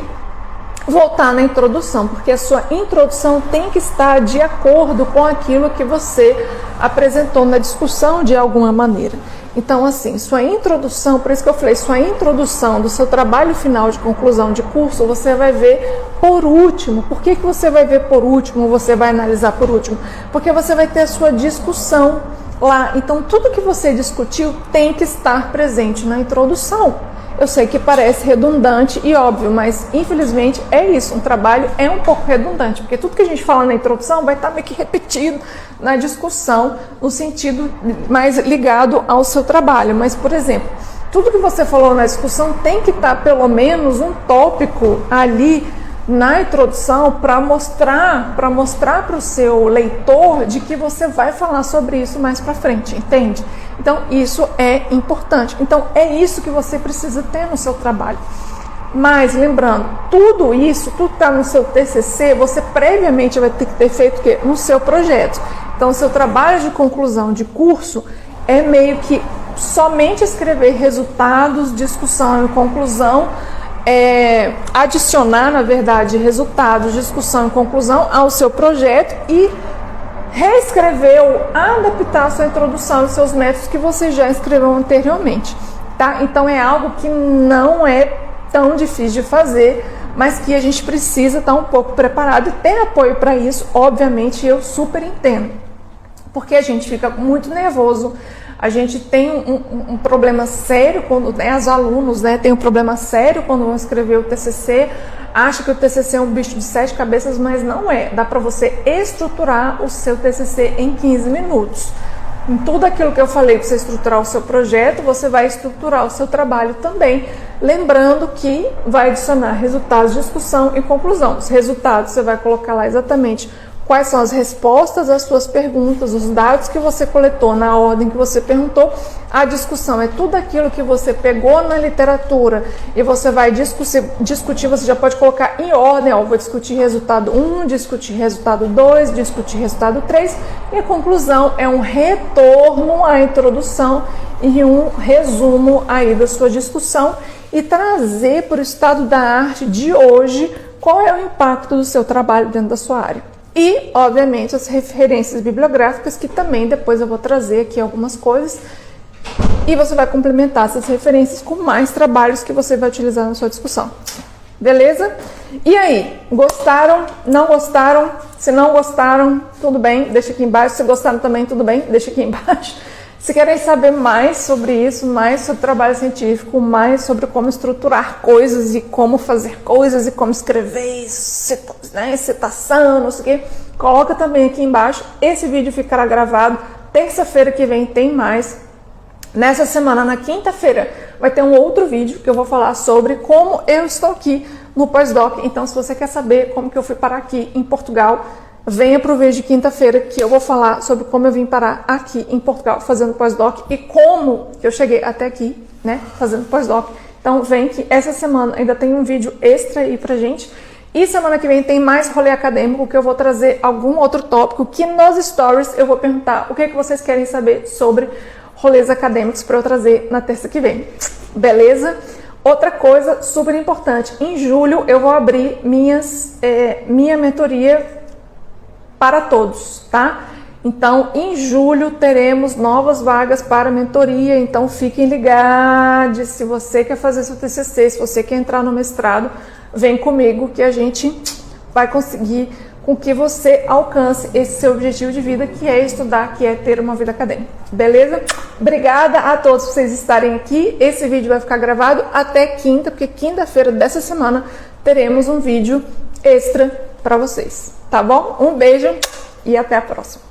voltar na introdução, porque a sua introdução tem que estar de acordo com aquilo que você apresentou na discussão de alguma maneira. Então, assim, sua introdução, por isso que eu falei, sua introdução do seu trabalho final de conclusão de curso, você vai ver por último. Por que você vai ver por último, você vai analisar por último? Porque você vai ter a sua discussão lá. Então, tudo que você discutiu tem que estar presente na introdução. Eu sei que parece redundante e óbvio, mas infelizmente é isso, um trabalho é um pouco redundante, porque tudo que a gente fala na introdução vai estar meio que repetido na discussão, no sentido mais ligado ao seu trabalho. Mas, por exemplo, tudo que você falou na discussão tem que estar pelo menos um tópico ali na introdução para mostrar para o seu leitor de que você vai falar sobre isso mais para frente, entende? Então, isso é importante. Então, é isso que você precisa ter no seu trabalho. Mas, lembrando, tudo isso, tudo está no seu TCC, você previamente vai ter que ter feito o quê? No seu projeto. Então, o seu trabalho de conclusão de curso é meio que somente escrever resultados, discussão e conclusão, adicionar, na verdade, resultados, discussão e conclusão ao seu projeto e reescrever ou adaptar a sua introdução e seus métodos que você já escreveu anteriormente, tá? Então é algo que não é tão difícil de fazer, mas que a gente precisa estar um pouco preparado e ter apoio para isso, obviamente eu super entendo, porque a gente fica muito nervoso. A gente tem um problema sério quando os alunos têm um problema sério quando vão escrever o TCC, acha que o TCC é um bicho de 7 cabeças, mas não é. Dá para você estruturar o seu TCC em 15 minutos. Em tudo aquilo que eu falei para você estruturar o seu projeto, você vai estruturar o seu trabalho também. Lembrando que vai adicionar resultados, discussão e conclusão. Os resultados você vai colocar lá exatamente quais são as respostas às suas perguntas, os dados que você coletou na ordem que você perguntou. A discussão é tudo aquilo que você pegou na literatura e você vai discutir, você já pode colocar em ordem, ó, vou discutir resultado 1, discutir resultado 2, discutir resultado 3, e a conclusão é um retorno à introdução e um resumo aí da sua discussão e trazer para o estado da arte de hoje qual é o impacto do seu trabalho dentro da sua área. E, obviamente, as referências bibliográficas, que também depois eu vou trazer aqui algumas coisas, e você vai complementar essas referências com mais trabalhos que você vai utilizar na sua discussão. Beleza? E aí, gostaram? Não gostaram? Se não gostaram, tudo bem, deixa aqui embaixo. Se gostaram também, tudo bem, deixa aqui embaixo. Se querem saber mais sobre isso, mais sobre trabalho científico, mais sobre como estruturar coisas e como fazer coisas e como escrever, citação, não sei o que, coloca também aqui embaixo. Esse vídeo ficará gravado. Terça-feira que vem tem mais. Nessa semana, na quinta-feira, vai ter um outro vídeo que eu vou falar sobre como eu estou aqui no pós-doc. Então, se você quer saber como que eu fui parar aqui em Portugal, venha para o vídeo de quinta-feira que eu vou falar sobre como eu vim parar aqui em Portugal fazendo pós-doc e como eu cheguei até aqui, né, fazendo pós-doc. Então vem que essa semana ainda tem um vídeo extra aí pra gente. E semana que vem tem mais rolê acadêmico, que eu vou trazer algum outro tópico que nos stories eu vou perguntar o que vocês querem saber sobre rolês acadêmicos para eu trazer na terça que vem. Beleza? Outra coisa super importante, em julho eu vou abrir minha mentoria para todos, tá? Então, em julho teremos novas vagas para mentoria, então fiquem ligados. Se você quer fazer seu TCC, se você quer entrar no mestrado, vem comigo que a gente vai conseguir com que você alcance esse seu objetivo de vida, que é estudar, que é ter uma vida acadêmica. Beleza? Obrigada a todos por vocês estarem aqui. Esse vídeo vai ficar gravado até quinta, porque quinta-feira dessa semana teremos um vídeo extra para vocês. Tá bom? Um beijo e até a próxima.